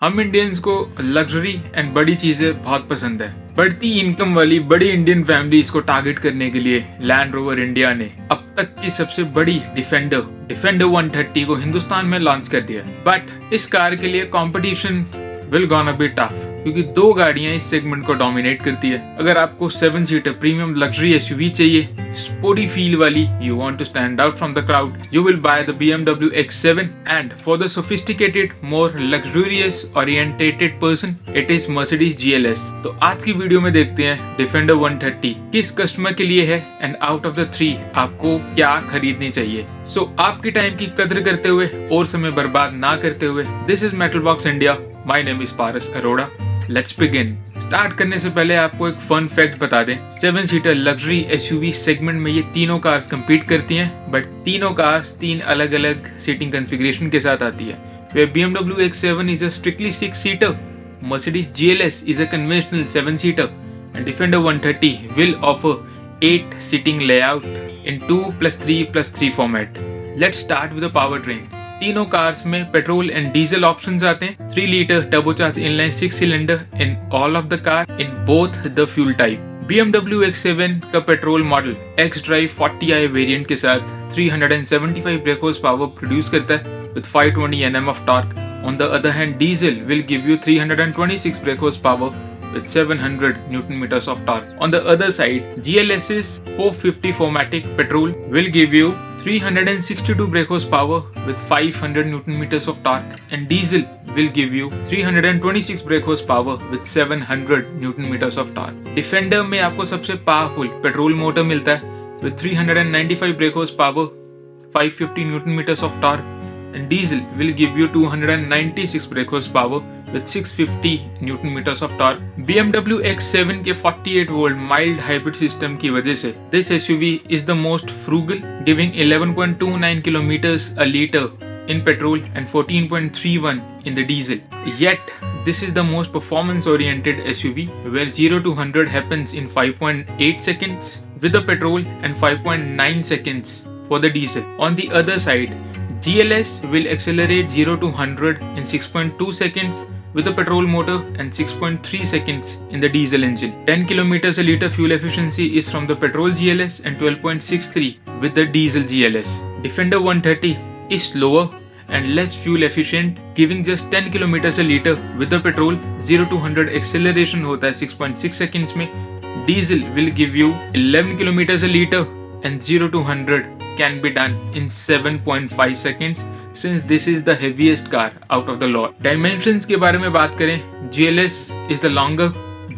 हम इंडियंस को luxury and बड़ी चीजें बहुत पसंद है। बढ़ती इनकम वाली बड़ी इंडियन फैमिलीज को टारगेट करने के लिए लैंड रोवर इंडिया ने अब तक की सबसे बड़ी डिफेंडर 130 को हिंदुस्तान में लॉन्च कर दिया। बट इस कार के लिए competition will gonna be tough, क्योंकि दो गाड़ियां इस सेगमेंट को डोमिनेट करती है। अगर आपको 7 सीटर प्रीमियम लग्जरी एसयूवी चाहिए, स्पोर्टी फील वाली, you want to stand out from the crowd, you will buy the BMW X7, and for the sophisticated, more luxurious orientated person, it is Mercedes GLS। तो आज की video में देखते हैं defender 130 किस customer के लिए है एंड आउट ऑफ द 3 आपको क्या खरीदनी चाहिए। सो आपके टाइम की कदर करते हुए और समय बर्बाद ना करते हुए, this is metal box India, my name is Paras Arora. Let's begin. Start करने से पहले आपको एक फन फैक्ट बता दें, 7 सीटर लग्जरी एसयूवी सेगमेंट में ये तीनों कार्स compete करती हैं, बट तीनों कार्स 3 अलग अलग सीटिंग कॉन्फ़िगरेशन के साथ आती है। where BMW X7 is a strictly 6 seater, Mercedes GLS is a conventional 7 seater, and Defender 130 will offer 8 seating layout in 2+3+3 format। Let's start with the powertrain। तीनों कार्स में petrol and diesel options आते हैं। 3 litre turbocharge inline 6 cylinder in all of the car in both the fuel type. BMW X7 का petrol model xDrive 40i variant के साथ 375 break horse power produce करता है with 520 Nm of torque। On the other hand, diesel will give you 326 brake horsepower with 700 Nm of torque। On the other side, GLS's 450 4MATIC petrol will give you 362 brake horsepower with 500 Nm of torque, and diesel will give you 326 brake horsepower with 700 Nm of torque। Defender में आपको सबसे powerful petrol motor मिलता है with 395 brake horsepower, 550 Nm of torque, and diesel will give you 296 brake horsepower with 650 Nm of torque। BMW X7 के 48 volt mild hybrid system की वजह से this SUV is the most frugal, giving 11.29 kilometers a liter in petrol and 14.31 in the diesel। Yet this is the most performance oriented SUV, where 0 to 100 happens in 5.8 seconds with the petrol and 5.9 seconds for the diesel। On the other side, GLS will accelerate 0 to 100 in 6.2 seconds with the petrol motor and 6.3 seconds in the diesel engine। 10 kilometers a liter fuel efficiency is from the petrol GLS and 12.63 with the diesel GLS। Defender 130 is slower and less fuel efficient, giving just 10 kilometers a liter with the petrol। 0 to 100 acceleration होता है 6.6 seconds में। Diesel will give you 11 kilometers a liter and 0 to 100 can be done in 7.5 seconds, since this is the heaviest car out of the lot। Dimensions के बारे में बात करें, GLS is the longer,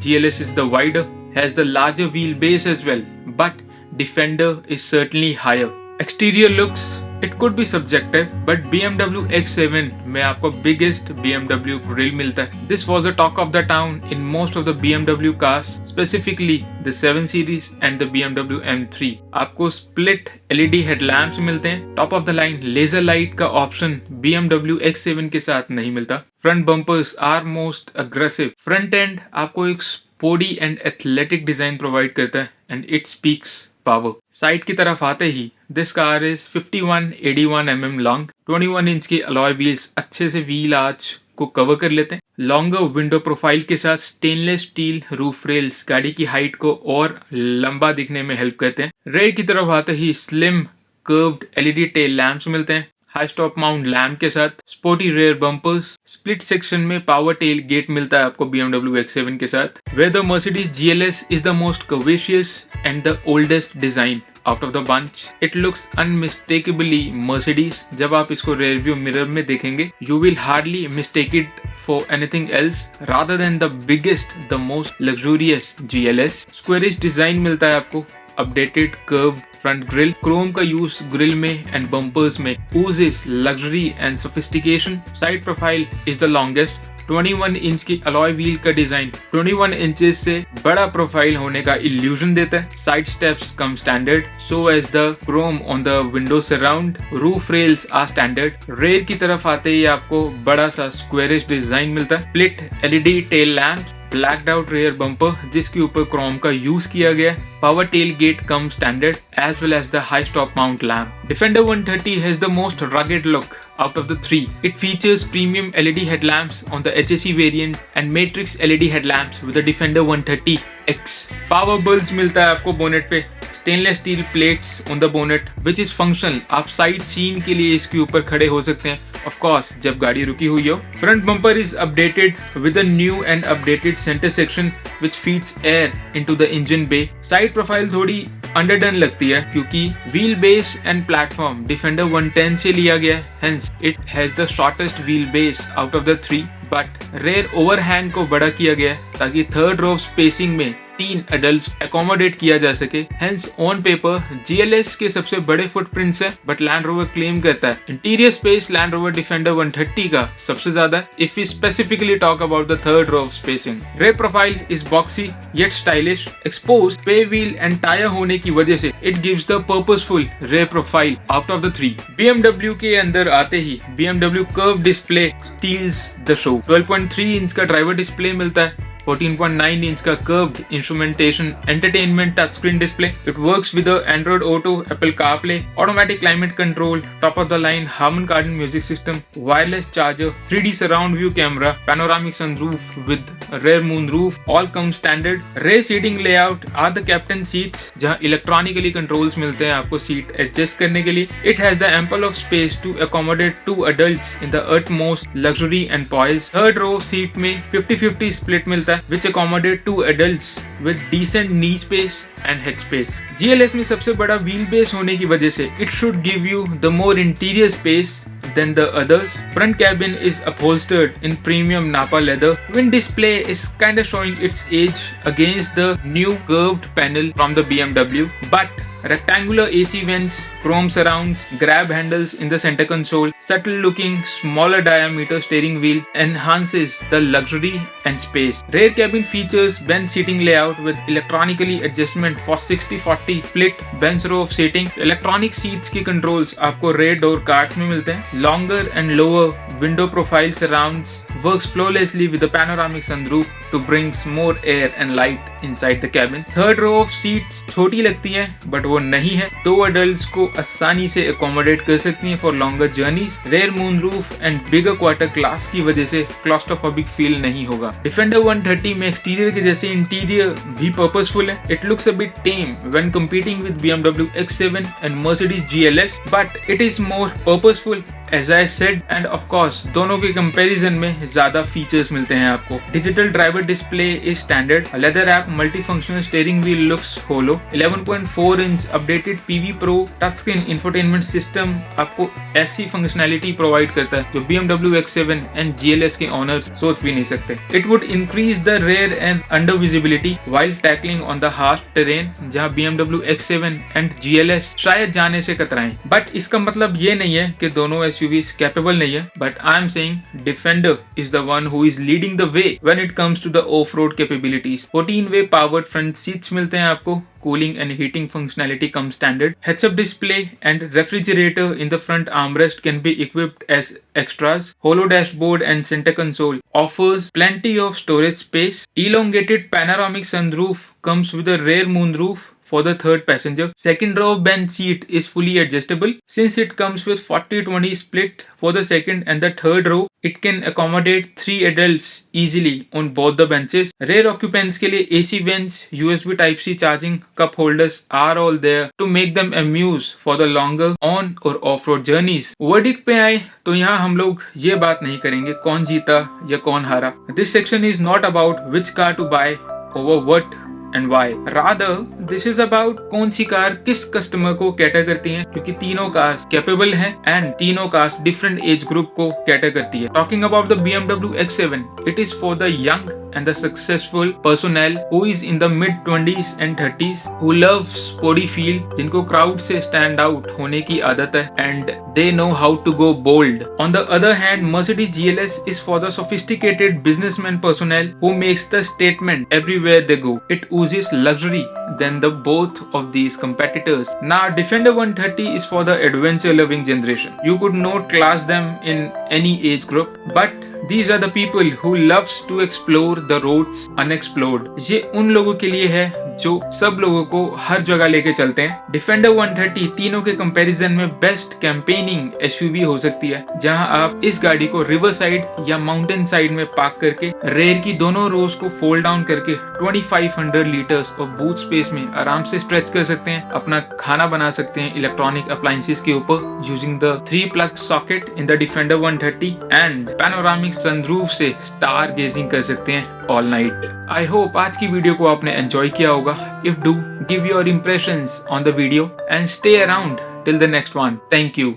GLS is the wider, has the larger wheelbase as well, but Defender is certainly higher। Exterior looks, it could be subjective, but BMW X7 में आपको biggest BMW grille मिलता है। This was a talk of the town in most of the BMW cars, specifically the 7 Series and the BMW M3। आपको split LED headlamps मिलते हैं। Top of the line laser light का option BMW X7 के साथ नहीं मिलता। Front bumpers are most aggressive। Front end आपको एक sporty and athletic design provide करता है and it speaks power. Side की तरफ आते ही this car is 5181 mm long. 21 inch के अलॉय व्हील्स अच्छे से व्हील आर्च को कवर कर लेते हैं। लॉन्गर विंडो प्रोफाइल के साथ स्टेनलेस स्टील रूफ रेल्स गाड़ी की हाइट को और लंबा दिखने में हेल्प करते हैं। रेयर की तरफ आते ही slim curved LED tail lamps मिलते हैं हाई स्टॉप माउंट लैम्प के साथ। Sporty rear bumpers, split section में पावर टेल गेट मिलता है आपको BMW X7 के साथ। Where the Mercedes GLS is the most curvaceous and the oldest design out of the bunch, it looks unmistakably Mercedes। जब आप इसको rear view mirror में देखेंगे, you will hardly mistake it for anything else rather than the biggest, the most luxurious GLS। Squarish design मिलता है आपको, updated curve front grille, chrome का use grille में एंड बम्पर्स में oozes luxury and sophistication। Side profile is the longest. 21 inch की alloy wheel का design 21 inches से बड़ा प्रोफाइल होने का इल्यूजन देता है। Side steps come standard, so as the chrome on the window surround. Roof rails are standard. Rear की तरफ आते ही आपको बड़ा सा स्क्वेरिश डिजाइन मिलता है। Split LED tail lamps, blacked out rear bumper जिसके ऊपर क्रोम का यूज किया गया। Power tailgate come standard as well as the high stop mount lamp. Defender 130 has the most rugged look out of the three. It features premium LED headlamps on the HSE variant and matrix LED headlamps with the Defender 130X. Power bulbs मिलता है आपको bonnet पे, stainless steel plates on the bonnet which is functional. आप side scene के लिए इसके ऊपर खड़े हो सकते हैं, ऑफ कोर्स जब गाड़ी रुकी हुई हो। Front bumper is updated with a new and updated centre section which feeds air into the engine bay. Side profile थोड़ी अंडरडन लगती है क्योंकि wheelbase and platform Defender 110 से लिया गया है, hence it has the shortest wheelbase out of the three. But rear overhang को बड़ा किया गया है ताकि थर्ड रो स्पेसिंग में 3 एडल्ट्स अकोमोडेट किया जा सके। हेंस ऑन पेपर GLS के सबसे बड़े फुटप्रिंट्स है, बट लैंड रोवर क्लेम करता है interior space Land Rover Defender 130 का सबसे ज्यादा if we specifically talk about the third row spacing. Rear profile is boxy yet stylish. Expose पे व्हील एंड टायर होने की वजह से it gives the purposeful rear profile out of the three. BMW के अंदर आते ही BMW curve display steals the show. 12.3 inch का ड्राइवर डिस्प्ले मिलता है, 14.9 इंच का curved instrumentation entertainment touch screen display. It works with Android Auto, Apple CarPlay, automatic climate control, top of the line Harman Kardon music system, wireless charger, 3D surround view camera, panoramic sunroof with rear moon roof, all come standard. Rear seating layout are the captain seats जहां electronically controls मिलते हैं आपको seat adjust करने के लिए। It has the ample of space to accommodate 2 adults in the utmost luxury and poise. Third row seat में 50-50 split मिलता है which accommodate 2 adults with decent knee space and head space. GLS में सबसे बड़ा wheel base होने की वजह से it should give you the more interior space than the others. Front cabin is upholstered in premium Napa leather. Wind display is kind of showing its age against the new curved panel from the BMW, but rectangular AC vents, chrome surrounds, grab handles in the center console, subtle looking smaller diameter steering wheel enhances the luxury and space. Rear cabin features bench seating layout with electronically adjustment for 60-40 split bench row of seating. Electronic seats के controls आपको rear door cart में मिलते हैं। Longer and lower window profile surrounds works flawlessly with the panoramic sunroof to brings more air and light inside the cabin. Third row of seats छोटी लगती हैं but वो नहीं है, 2 adults को आसानी से accommodate कर सकती हैं for longer journeys. Rear moonroof and bigger quarter glass की वजह से claustrophobic feel नहीं होगा। Defender 130 में exterior के जैसे interior भी purposeful है। It looks a bit tame when competing with BMW X7 and Mercedes GLS, but it is more purposeful as I said, and of course दोनों के comparison में ज्यादा फीचर्स मिलते हैं आपको। Digital driver display is standard, leather app multifunctional steering wheel looks hollow, 11.4 inch updated PV pro touch screen infotainment system आपको ऐसी functionality provide करता है जो BMW X7 एंड GLS के ओनर्स सोच भी नहीं सकते। It would increase the rear and under visibility while tackling on the harsh terrain जहां BMW X7 एंड GLS शायद जाने से कतराएं। बट इसका मतलब ये नहीं है कि दोनों SUVs कैपेबल नहीं है, but I am saying Defender is the one who is leading the way when it comes to the off-road capabilities. 14-way powered front seats मिलते हैं आपको, cooling and heating functionality comes standard. Heads-up display and refrigerator in the front armrest can be equipped as extras. Holo dashboard and center console offers plenty of storage space. Elongated panoramic sunroof comes with a rear moonroof for the third passenger. Second row bench seat is fully adjustable. Since it comes with 40-20 split for the second and the third row, it can accommodate 3 adults easily on both the benches. Rear occupants के लिए AC vents, USB Type-C charging cup holders are all there to make them amuse for the longer on or off-road journeys. Verdict पे आए तो यहाँ हम लोग ये बात नहीं करेंगे कौन जीता या कौन हारा. This section is not about which car to buy over what and why. Rather, this is about कौन सी कार किस कस्टमर को कैटर करती हैं, क्योंकि तीनों कार्स कैपेबल हैं एंड तीनों कार्स डिफरेंट एज ग्रुप को कैटर करती है. Talking about the BMW X7, it is for the young and the successful personnel who is in the mid 20s and 30s who love sporty feel, जिनको crowd से stand out होने की आदत है and they know how to go bold. On the other hand, Mercedes GLS is for the sophisticated businessman personnel who makes the statement everywhere they go. It oozes luxury than the both of these competitors. Now Defender 130 is for the adventure loving generation. You could not class them in any age group, but these are the people who loves to explore the roads unexplored. ये उन लोगों के लिए है जो सब लोगों को हर जगह लेके चलते हैं। डिफेंडर 130 तीनों के कंपैरिजन में बेस्ट कैंपेनिंग एसयूवी हो सकती है, जहां आप इस गाड़ी को रिवर साइड या माउंटेन साइड में पार्क करके रेयर की दोनों रोज को फोल्ड डाउन करके 2500 लीटर्स और बूट स्पेस में आराम से स्ट्रेच कर सकते हैं। अपना खाना बना सकते हैं इलेक्ट्रॉनिक अप्लायंसेस के ऊपर using the 3 plug socket in the defender 130 and panoramic sunroof से स्टार गेजिंग कर सकते हैं ऑल नाइट। आई होप आज की वीडियो को आपने एंजॉय किया होगा। If do, give your impressions on the video and stay around till the next one. Thank you.